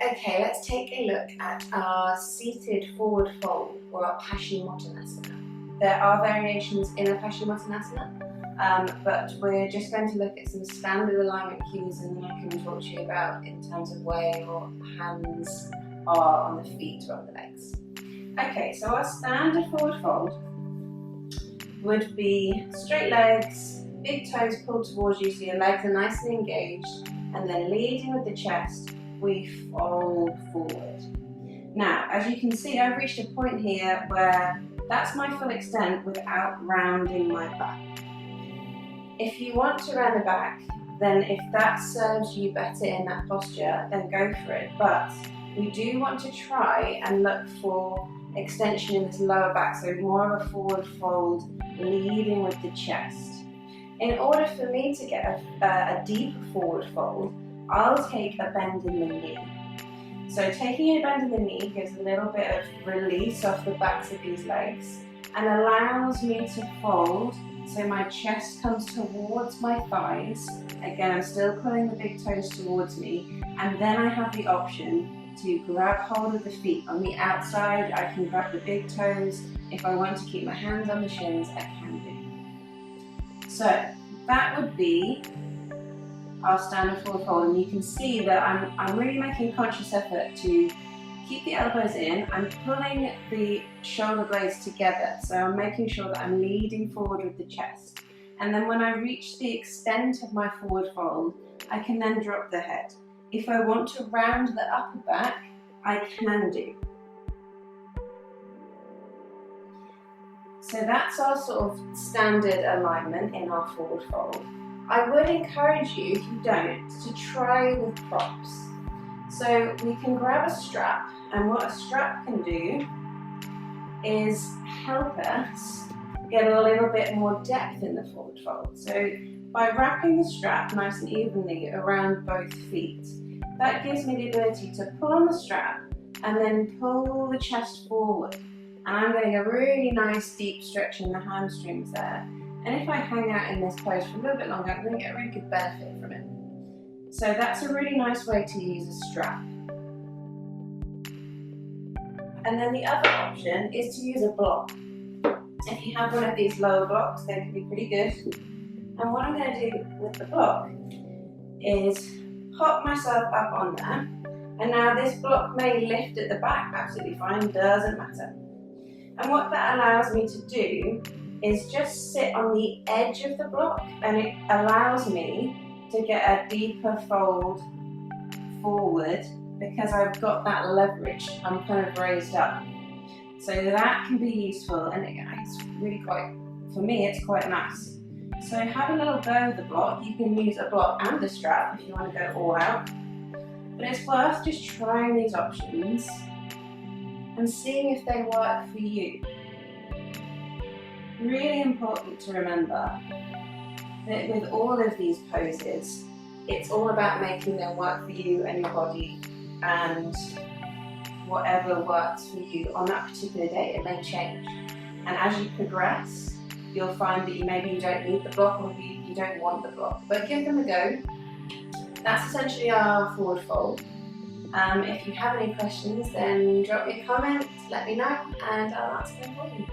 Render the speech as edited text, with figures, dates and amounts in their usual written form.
Okay, let's take a look at our seated forward fold, or our Paschimottanasana. There are variations in a Paschimottanasana, but we're just going to look at some standard alignment cues, and then I can talk to you about in terms of where your hands are on the feet or on the legs. Okay, so our standard forward fold would be straight legs, big toes pulled towards you so your legs are nice and engaged, and then leading with the chest, we fold forward. Now, as you can see, I've reached a point here where that's my full extent without rounding my back. If you want to round the back, then if that serves you better in that posture, then go for it. But we do want to try and look for extension in this lower back, so more of a forward fold leading with the chest. In order for me to get a deeper forward fold, I'll take a bend in the knee. So taking a bend in the knee gives a little bit of release off the backs of these legs and allows me to fold so my chest comes towards my thighs. Again, I'm still pulling the big toes towards me, and then I have the option to grab hold of the feet. On the outside, I can grab the big toes. If I want to keep my hands on the shins, I can do. So that would be our standard forward fold, and you can see that I'm really making a conscious effort to keep the elbows in. I'm pulling the shoulder blades together, so I'm making sure that I'm leading forward with the chest. And then when I reach the extent of my forward fold, I can then drop the head. If I want to round the upper back, I can do. So that's our sort of standard alignment in our forward fold. I would encourage you, if you don't, to try with props. So we can grab a strap, and what a strap can do is help us get a little bit more depth in the forward fold. So by wrapping the strap nice and evenly around both feet, that gives me the ability to pull on the strap and then pull the chest forward. And I'm getting a really nice deep stretch in the hamstrings there. And if I hang out in this pose for a little bit longer, I'm going to get a really good benefit from it. So that's a really nice way to use a strap. And then the other option is to use a block. If you have one of these lower blocks, they can be pretty good. And what I'm going to do with the block is pop myself up on there. And now this block may lift at the back, absolutely fine, doesn't matter. And what that allows me to do is just sit on the edge of the block, and it allows me to get a deeper fold forward because I've got that leverage. I'm kind of raised up. So that can be useful, and it's really quite, for me, it's quite nice. So have a little go with the block. You can use a block and a strap if you want to go all out. But it's worth just trying these options and seeing if they work for you. Really important to remember that with all of these poses, it's all about making them work for you and your body, and whatever works for you on that particular day, it may change. And as you progress, you'll find that maybe you don't need the block, or you don't want the block, but give them a go. That's essentially our forward fold. If you have any questions, then drop me a comment, let me know, and I'll answer them for you.